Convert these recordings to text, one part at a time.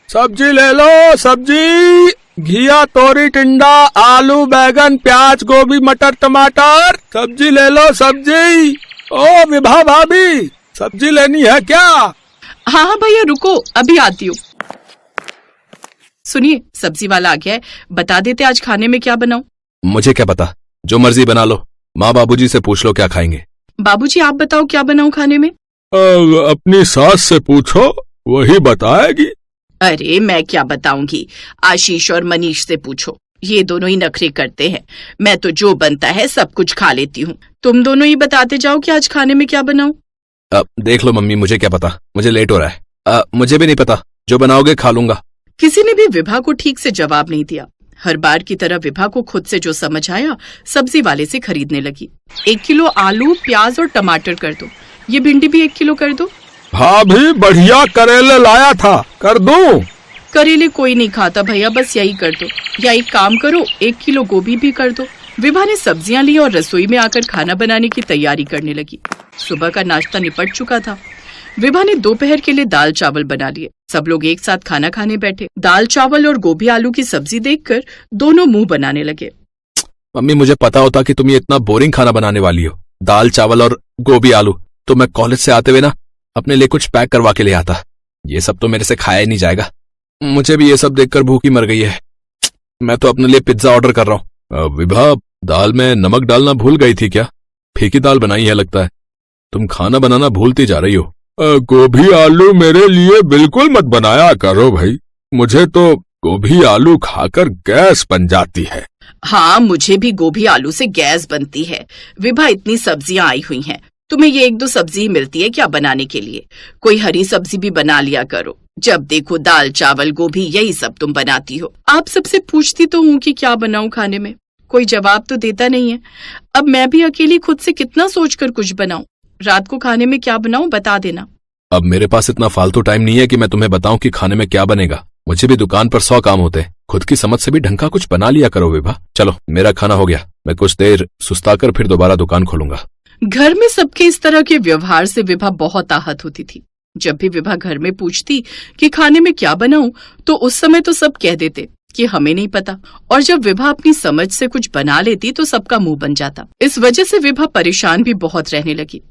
सब्जी ले लो, सब्जी। घिया, तोरी, टिंडा, आलू, बैगन, प्याज, गोभी, मटर, टमाटर। सब्जी ले लो, सब्जी। ओ विभा भाभी, सब्जी लेनी है क्या? हाँ हाँ भैया रुको, अभी आती हूँ। सुनिए, सब्जी वाला आ गया है, बता देते आज खाने में क्या बनाऊं? मुझे क्या पता, जो मर्जी बना लो। माँ बाबूजी से पूछ लो क्या खाएंगे। बाबूजी आप बताओ क्या बनाऊं खाने में? अपनी सास से पूछो, वही बताएगी। अरे मैं क्या बताऊंगी, आशीष और मनीष से पूछो, ये दोनों ही नखरे करते हैं। मैं तो जो बनता है सब कुछ खा लेती हूँ। तुम दोनों ही बताते जाओ कि आज खाने में क्या बनाऊं। देख लो मम्मी, मुझे क्या पता, मुझे लेट हो रहा है। मुझे भी नहीं पता, जो बनाओगे खा लूंगा। किसी ने भी विभा को ठीक से जवाब नहीं दिया। हर बार की तरह विभा को खुद से जो समझ आया सब्जी वाले से खरीदने लगी। 1 किलो आलू, प्याज और टमाटर कर दो। ये भिंडी भी 1 किलो कर दो। भाभी बढ़िया करेले लाया था, कर दूं? करेले कोई नहीं खाता भैया, बस यही कर दो। या एक काम करो, 1 किलो गोभी भी कर दो। विभा ने सब्जियां ली और रसोई में आकर खाना बनाने की तैयारी करने लगी। सुबह का नाश्ता निपट चुका था। विभा ने दोपहर के लिए दाल चावल बना लिए। सब लोग एक साथ खाना खाने बैठे। दाल चावल और गोभी आलू की सब्जी देखकर दोनों मुंह बनाने लगे। मम्मी, मुझे पता होता कि तुम ये इतना बोरिंग खाना बनाने वाली हो, दाल चावल और गोभी आलू, तो मैं कॉलेज से आते हुए ना अपने लिए कुछ पैक करवा के ले आता। ये सब तो मेरे से खाया ही नहीं जाएगा। मुझे भी ये सब देखकर भूखी मर गई है। मैं तो अपने लिए पिज्जा ऑर्डर कर रहा हूँ। विभा, दाल में नमक डालना भूल गई थी क्या? फीकी दाल बनाई है लगता है। तुम खाना बनाना भूलती जा रही हो। गोभी आलू मेरे लिए बिल्कुल मत बनाया करो भाई, मुझे तो गोभी आलू खाकर गैस बन जाती है। हाँ, मुझे भी गोभी आलू से गैस बनती है। विभा, इतनी सब्जियां आई हुई हैं, तुम्हें ये 1-2 सब्जी मिलती है क्या बनाने के लिए? कोई हरी सब्जी भी बना लिया करो। जब देखो दाल चावल गोभी यही सब तुम बनाती हो। आप सबसे पूछती तो हूँ कि क्या बनाऊं खाने में, कोई जवाब तो देता नहीं है। अब मैं भी अकेली खुद से कितना सोचकर कुछ बनाऊं। रात को खाने में क्या बनाऊं बता देना। अब मेरे पास इतना फालतू टाइम नहीं है कि मैं तुम्हें बताऊं कि खाने में क्या बनेगा। मुझे भी दुकान पर 100 काम होते हैं। खुद की समझ से भी ढंग का कुछ बना लिया करो विभा। चलो, मेरा खाना हो गया, मैं कुछ देर सुस्ताकर फिर दोबारा दुकान खोलूंगा। घर में सबके इस तरह के व्यवहार से विभा बहुत आहत होती थी। जब भी विभा घर में पूछती कि खाने में क्या बनाऊं, तो उस समय तो सब कह देते कि हमें नहीं पता, और जब विभा अपनी समझ से कुछ बना लेती तो सबका मुंह बन जाता। इस वजह से विभा परेशान भी बहुत रहने लगी।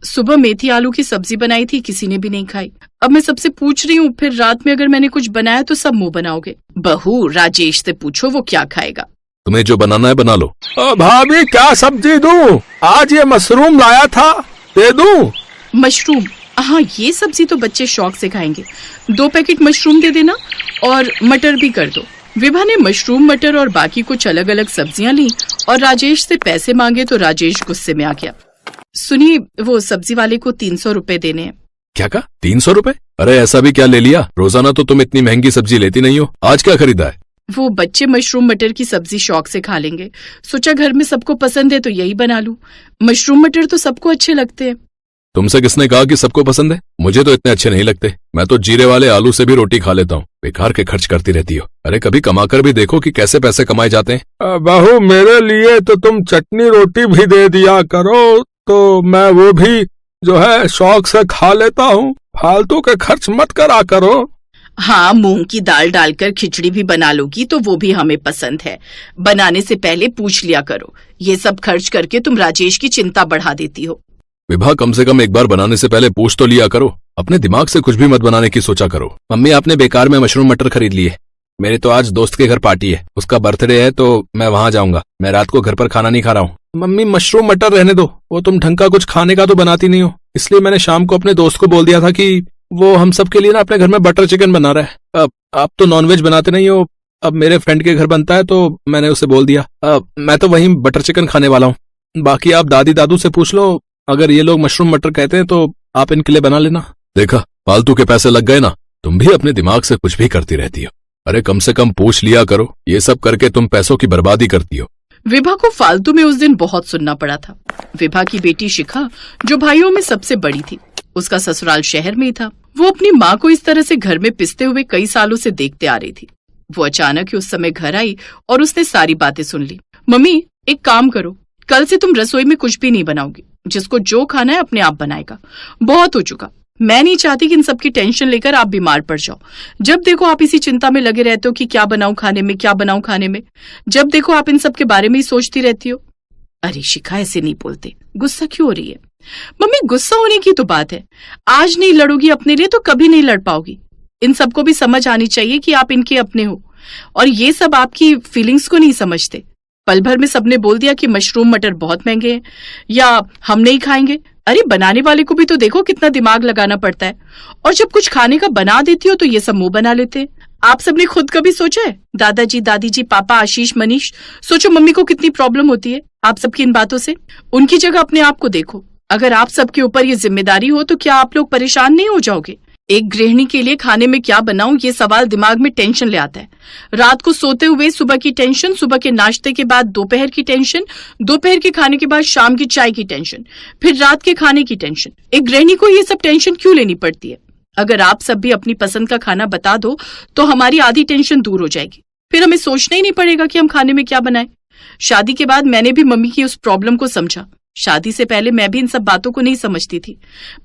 सुबह मेथी आलू की सब्जी बनाई थी, किसी ने भी नहीं खाई। अब मैं सबसे पूछ रही हूँ, फिर रात में अगर मैंने कुछ बनाया तो सब मुंह बनाओगे। बहू, राजेश से पूछो वो क्या खाएगा। तुम्हें जो बनाना है बना लो। भाभी, क्या सब्जी दूं? आज ये मशरूम लाया था, दे दूं? मशरूम? हाँ, ये सब्जी तो बच्चे शौक से खाएंगे। 2 पैकेट मशरूम दे देना और मटर भी कर दो। विभा ने मशरूम, मटर और बाकी कुछ अलग अलग सब्जियां ली और राजेश से पैसे मांगे तो राजेश गुस्से में आ गया। सुनिए, वो सब्जी वाले को 300 रुपए देने हैं। क्या कहा? 300 रुपए? अरे ऐसा भी क्या ले लिया? रोजाना तो तुम इतनी महंगी सब्जी लेती नहीं हो, आज क्या खरीदा है? वो बच्चे मशरूम मटर की सब्जी शौक से खा लेंगे, सोचा घर में सबको पसंद है तो यही बना लूं। मशरूम मटर तो सबको अच्छे लगते हैं। तुमसे किसने कहा कि सबको पसंद है? मुझे तो इतने अच्छे नहीं लगते। मैं तो जीरे वाले आलू से भी रोटी खा लेता हूँ। बेकार के खर्च करती रहती हो। अरे कभी कमाकर भी देखो कि कैसे पैसे कमाए जाते हैं। बहू, मेरे लिए तो तुम चटनी रोटी भी दे दिया करो, तो मैं वो भी जो है शौक से खा लेता हूँ। फालतू के खर्च मत करा करो। हाँ, मूंग की दाल डालकर खिचड़ी भी बना लोगी तो वो भी हमें पसंद है। बनाने से पहले पूछ लिया करो। ये सब खर्च करके तुम राजेश की चिंता बढ़ा देती हो। विभा, कम से कम एक बार बनाने से पहले पूछ तो लिया करो। अपने दिमाग से कुछ भी मत बनाने की सोचा करो। मम्मी, आपने बेकार में मशरूम मटर खरीद लिए। मेरे तो आज दोस्त के घर पार्टी है, उसका बर्थडे है तो मैं वहां जाऊंगा। मैं रात को घर पर खाना नहीं खा रहा हूँ। मम्मी, मशरूम मटर रहने दो, वो तुम ढंग का कुछ खाने का तो बनाती नहीं हो। इसलिए मैंने शाम को अपने दोस्त को बोल दिया था कि वो हम सब के लिए ना अपने घर में बटर चिकन बना रहा है। अब आप तो नॉनवेज बनाते नहीं हो, अब मेरे फ्रेंड के घर बनता है तो मैंने उसे बोल दिया। मैं तो वहीं बटर चिकन खाने वाला हूँ। बाकी आप दादी दादू से पूछ लो, अगर ये लोग मशरूम मटर कहते हैं तो आप इनके लिए बना लेना। देखा, फालतू के पैसे लग गए ना। तुम भी अपने दिमाग से कुछ भी करती रहती हो। अरे कम से कम पूछ लिया करो। ये सब करके तुम पैसों की बर्बादी करती हो। विभा को फालतू में उस दिन बहुत सुनना पड़ा था। विभा की बेटी शिखा, जो भाइयों में सबसे बड़ी थी, उसका ससुराल शहर में ही था। वो अपनी माँ को इस तरह से घर में पिसते हुए कई सालों से देखते आ रही थी। वो अचानक ही उस समय घर आई और उसने सारी बातें सुन ली। मम्मी, एक काम करो, कल से तुम रसोई में कुछ भी नहीं बनाओगी। जिसको जो खाना है अपने आप बनाएगा। बहुत हो चुका, मैं नहीं चाहती कि इन सब की टेंशन लेकर आप बीमार पड़ जाओ। जब देखो आप इसी चिंता में लगे रहते हो कि क्या बनाऊं खाने में, क्या बनाऊं खाने में। जब देखो आप इन सब के बारे में ही सोचती रहती हो। अरे शिखा, ऐसे नहीं बोलते, गुस्सा क्यों हो रही है? मम्मी, गुस्सा होने की तो बात है। आज नहीं लड़ोगी अपने लिए तो कभी नहीं लड़ पाओगी। इन सबको भी समझ आनी चाहिए कि आप इनके अपने हो, और ये सब आपकी फीलिंग्स को नहीं समझते। पल भर में सबने बोल दिया कि मशरूम मटर बहुत महंगे हैं या हम नहीं खाएंगे। अरे बनाने वाले को भी तो देखो कितना दिमाग लगाना पड़ता है, और जब कुछ खाने का बना देती हो तो ये सब मुंह बना लेते हैं। आप सबने खुद कभी सोचा है? दादाजी, दादी जी, पापा, आशीष, मनीष, सोचो मम्मी को कितनी प्रॉब्लम होती है आप सबकी इन बातों से। उनकी जगह अपने आप को देखो। अगर आप सबके ऊपर ये जिम्मेदारी हो तो क्या आप लोग परेशान नहीं हो जाओगे? एक गृहिणी के लिए खाने में क्या बनाऊं, ये सवाल दिमाग में टेंशन ले आता है। रात को सोते हुए सुबह की टेंशन, सुबह के नाश्ते के बाद दोपहर की टेंशन, दोपहर के खाने के बाद शाम की चाय की टेंशन, फिर रात के खाने की टेंशन। एक गृहिणी को ये सब टेंशन क्यों लेनी पड़ती है? अगर आप सब भी अपनी पसंद का खाना बता दो तो हमारी आधी टेंशन दूर हो जाएगी। फिर हमें सोचना ही नहीं पड़ेगा कि हम खाने में क्या बनाएं। शादी के बाद मैंने भी मम्मी की उस प्रॉब्लम को समझा। शादी से पहले मैं भी इन सब बातों को नहीं समझती थी,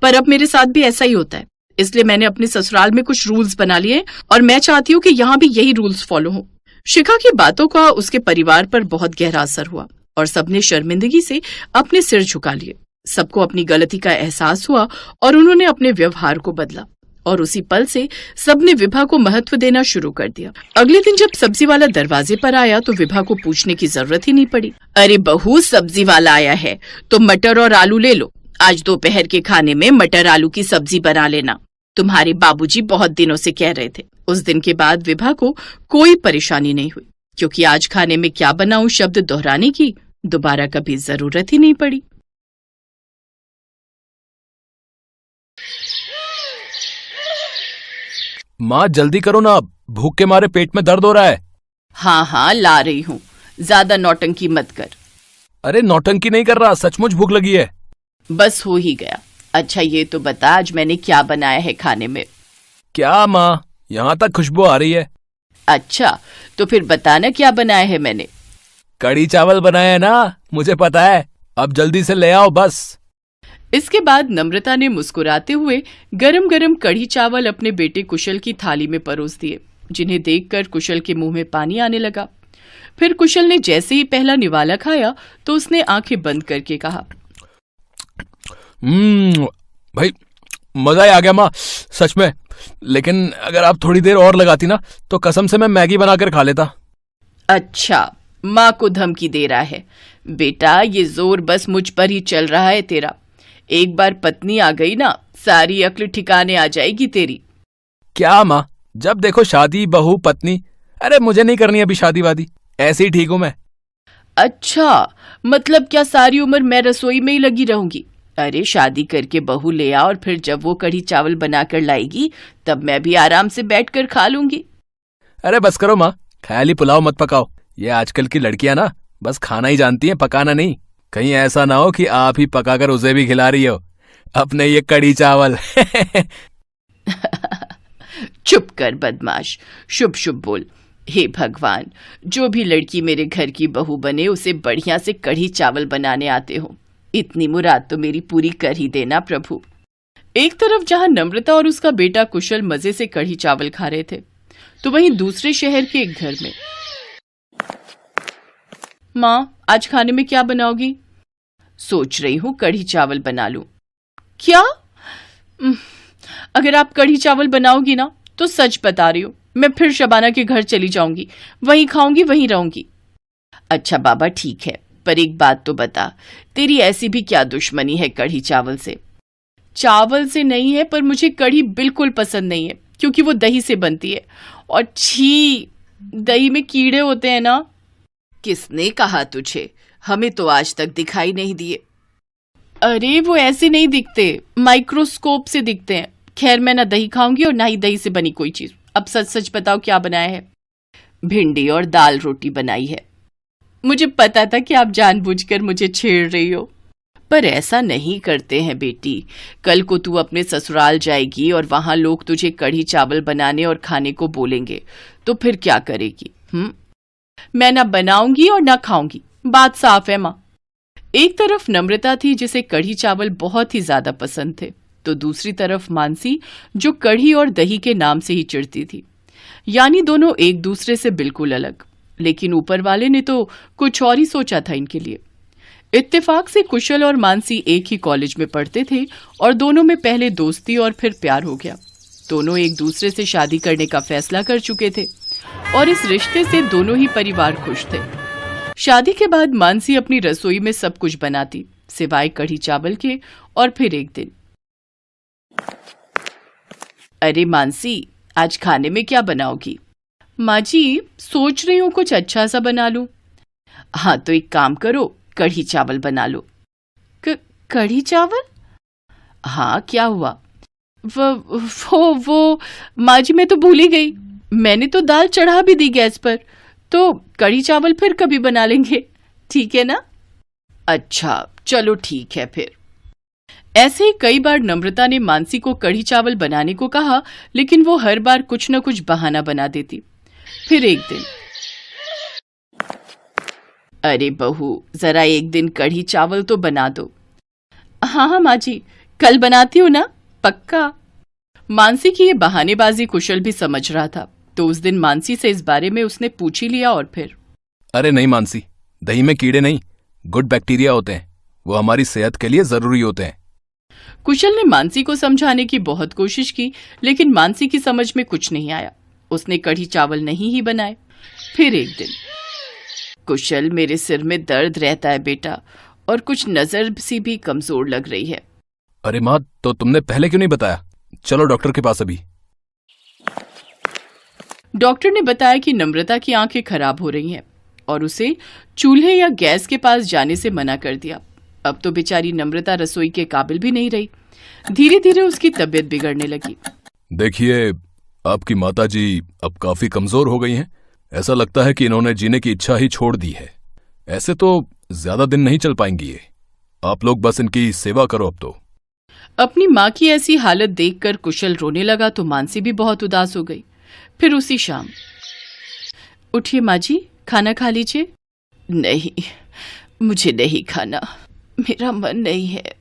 पर अब मेरे साथ भी ऐसा ही होता है। इसलिए मैंने अपने ससुराल में कुछ रूल्स बना लिए और मैं चाहती हूँ कि यहाँ भी यही रूल्स फॉलो हो। शिखा की बातों का उसके परिवार पर बहुत गहरा असर हुआ और सबने शर्मिंदगी से अपने सिर झुका लिए। सबको अपनी गलती का एहसास हुआ और उन्होंने अपने व्यवहार को बदला, और उसी पल से सबने विभा को महत्व देना शुरू कर दिया। अगले दिन जब सब्जी वाला दरवाजे पर आया तो विभा को पूछने की जरूरत ही नहीं पड़ी। अरे बहू, सब्जी वाला आया है तो मटर और आलू ले लो। आज दोपहर के खाने में मटर आलू की सब्जी बना लेना, तुम्हारे बाबूजी बहुत दिनों से कह रहे थे। उस दिन के बाद विभा को कोई परेशानी नहीं हुई, क्योंकि आज खाने में क्या बनाऊं शब्द दोहराने की दोबारा कभी जरूरत ही नहीं पड़ी। माँ जल्दी करो ना, भूख के मारे पेट में दर्द हो रहा है। हाँ हाँ, ला रही हूँ, ज्यादा नौटंकी मत कर। अरे नौटंकी नहीं कर रहा, सचमुच भूख लगी है। बस हो ही गया। अच्छा ये तो बता, आज मैंने क्या बनाया है खाने में? क्या माँ, यहाँ तक खुशबू आ रही है। अच्छा तो फिर बताना क्या बनाया है मैंने। कढ़ी चावल बनाया है ना, मुझे पता है, अब जल्दी से ले आओ बस। इसके बाद नम्रता ने मुस्कुराते हुए गरम गरम कढ़ी चावल अपने बेटे कुशल की थाली में परोस दिए, जिन्हें देखकर कुशल के मुंह में पानी आने लगा। फिर कुशल ने जैसे ही पहला निवाला खाया तो उसने आंखें बंद करके कहा, भाई मजा ही आ गया माँ, सच में। लेकिन अगर आप थोड़ी देर और लगाती ना तो कसम से मैं मैगी बनाकर खा लेता। अच्छा, माँ को धमकी दे रहा है? बेटा ये जोर बस मुझ पर ही चल रहा है तेरा। एक बार पत्नी आ गई ना, सारी अक्ल ठिकाने आ जाएगी तेरी। क्या माँ, जब देखो शादी, बहू, पत्नी। अरे मुझे नहीं करनी अभी शादी वादी, ऐसे ही ठीक हूं मैं। अच्छा, मतलब क्या सारी उम्र मैं रसोई में ही लगी रहूंगी? अरे शादी करके बहू ले आ और फिर जब वो कढ़ी चावल बनाकर लाएगी तब मैं भी आराम से बैठकर खा लूंगी। अरे बस करो माँ, ख्याली पुलाव मत पकाओ। ये आजकल की लड़कियां ना बस खाना ही जानती हैं, पकाना नहीं। कहीं ऐसा ना हो कि आप ही पकाकर उसे भी खिला रही हो अपने ये कढ़ी चावल। चुप कर बदमाश, शुभ शुभ बोल। हे भगवान, जो भी लड़की मेरे घर की बहू बने उसे बढ़िया से कढ़ी चावल बनाने आते हो। इतनी मुराद तो मेरी पूरी कर ही देना प्रभु। एक तरफ जहां नम्रता और उसका बेटा कुशल मजे से कढ़ी चावल खा रहे थे, तो वहीं दूसरे शहर के एक घर में। माँ, आज खाने में क्या बनाओगी? सोच रही हूँ कढ़ी चावल बना लूं। क्या? अगर आप कढ़ी चावल बनाओगी ना तो सच बता रही हूँ, मैं फिर शबाना के घर चली जाऊंगी, वहीं खाऊंगी वहीं रहूंगी। अच्छा बाबा ठीक है, पर एक बात तो बता, तेरी ऐसी भी क्या दुश्मनी है कढ़ी चावल से? चावल से नहीं है, पर मुझे कढ़ी बिल्कुल पसंद नहीं है, क्योंकि वो दही से बनती है और छी, दही में कीड़े होते हैं ना। किसने कहा तुझे? हमें तो आज तक दिखाई नहीं दिए। अरे वो ऐसे नहीं दिखते, माइक्रोस्कोप से दिखते हैं। खैर मैं ना दही खाऊंगी और ना ही दही से बनी कोई चीज। अब सच सच बताओ क्या बनाया है? भिंडी और दाल रोटी बनाई है। मुझे पता था कि आप जानबूझकर मुझे छेड़ रही हो, पर ऐसा नहीं करते हैं बेटी। कल को तू अपने ससुराल जाएगी और वहां लोग तुझे कढ़ी चावल बनाने और खाने को बोलेंगे, तो फिर क्या करेगी? मैं ना बनाऊंगी और ना खाऊंगी, बात साफ है माँ। एक तरफ नम्रता थी जिसे कढ़ी चावल बहुत ही ज्यादा पसंद थे, तो दूसरी तरफ मानसी, जो कढ़ी और दही के नाम से ही चिढ़ती थी। यानी दोनों एक दूसरे से बिल्कुल अलग, लेकिन ऊपर वाले ने तो कुछ और ही सोचा था इनके लिए। इत्तेफाक से कुशल और मानसी एक ही कॉलेज में पढ़ते थे और दोनों में पहले दोस्ती और फिर प्यार हो गया। दोनों एक दूसरे से शादी करने का फैसला कर चुके थे और इस रिश्ते से दोनों ही परिवार खुश थे। शादी के बाद मानसी अपनी रसोई में सब कुछ बनाती, सिवाय कढ़ी चावल के। और फिर एक दिन, अरे मानसी, आज खाने में क्या बनाओगी? माँ जी, सोच रही हूँ कुछ अच्छा सा बना लूं। हाँ तो एक काम करो, कढ़ी चावल बना लो। कढ़ी चावल? हाँ, क्या हुआ? वो माँ जी, मैं तो भूल ही गई। मैंने तो दाल चढ़ा भी दी गैस पर, तो कढ़ी चावल फिर कभी बना लेंगे, ठीक है ना? अच्छा चलो ठीक है फिर। ऐसे ही कई बार नम्रता ने मानसी को कढ़ी चावल बनाने को कहा, लेकिन वो हर बार कुछ न कुछ बहाना बना देती। फिर एक दिन, अरे बहू, जरा एक दिन कढ़ी चावल तो बना दो। हाँ हाँ माँ जी, कल बनाती हूँ ना, पक्का। मानसी की ये बहानेबाजी कुशल भी समझ रहा था, तो उस दिन मानसी से इस बारे में उसने पूछ ही लिया। और फिर, अरे नहीं मानसी, दही में कीड़े नहीं, गुड बैक्टीरिया होते हैं, वो हमारी सेहत के लिए जरूरी होते हैं। कुशल ने मानसी को समझाने की बहुत कोशिश की, लेकिन मानसी की समझ में कुछ नहीं आया। उसने कढ़ी चावल नहीं ही बनाए। फिर एक दिन, कुशल, मेरे सिर में दर्द रहता है बेटा, और कुछ नजर सी भी कमजोर लग रही है। अरे माँ, तो तुमने पहले क्यों नहीं बताया? चलो डॉक्टर के पास अभी। डॉक्टर ने बताया कि नम्रता की आंखें खराब हो रही हैं और उसे चूल्हे या गैस के पास जाने से मना कर दिया। अब तो बेचारी नम्रता रसोई के काबिल भी नहीं रही। धीरे धीरे उसकी तबीयत बिगड़ने लगी। देखिए, आपकी माताजी अब काफी कमजोर हो गई हैं। ऐसा लगता है कि इन्होंने जीने की इच्छा ही छोड़ दी है। ऐसे तो ज्यादा दिन नहीं चल पाएंगी ये। आप लोग बस इनकी सेवा करो अब तो। अपनी माँ की ऐसी हालत देखकर कुशल रोने लगा, तो मानसी भी बहुत उदास हो गई। फिर उसी शाम, उठिए माँ जी, खाना खा लीजिए। नहीं, मुझे नहीं खाना, मेरा मन नहीं है।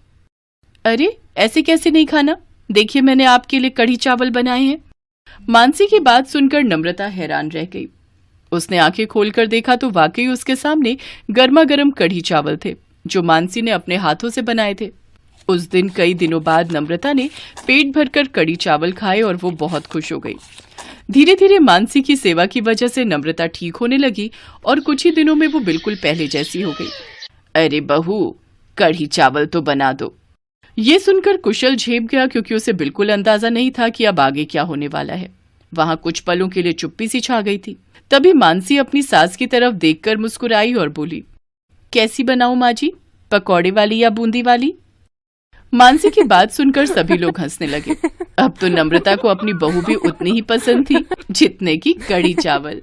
अरे ऐसे कैसे नहीं खाना? देखिए, मैंने आपके लिए कढ़ी चावल बनाए हैं। मानसी की बात सुनकर नम्रता हैरान रह गई। उसने आंखें खोलकर देखा तो वाकई उसके सामने गर्मा गर्म कढ़ी चावल थे, जो मानसी ने अपने हाथों से बनाए थे। उस दिन कई दिनों बाद नम्रता ने पेट भरकर कढ़ी चावल खाए और वो बहुत खुश हो गई। धीरे धीरे मानसी की सेवा की वजह से नम्रता ठीक होने लगी और कुछ ही दिनों में वो बिल्कुल पहले जैसी हो गई। अरे बहू, कढ़ी चावल तो बना दो। ये सुनकर कुशल झेप गया, क्योंकि उसे बिल्कुल अंदाजा नहीं था कि अब आगे क्या होने वाला है। वहां कुछ पलों के लिए चुप्पी सी छा गई थी। तभी मानसी अपनी सास की तरफ देखकर मुस्कुराई और बोली, कैसी बनाऊं माँ जी, पकौड़े वाली या बूंदी वाली? मानसी की बात सुनकर सभी लोग हंसने लगे। अब तो नम्रता को अपनी बहू भी उतनी ही पसंद थी जितने की कढ़ी चावल।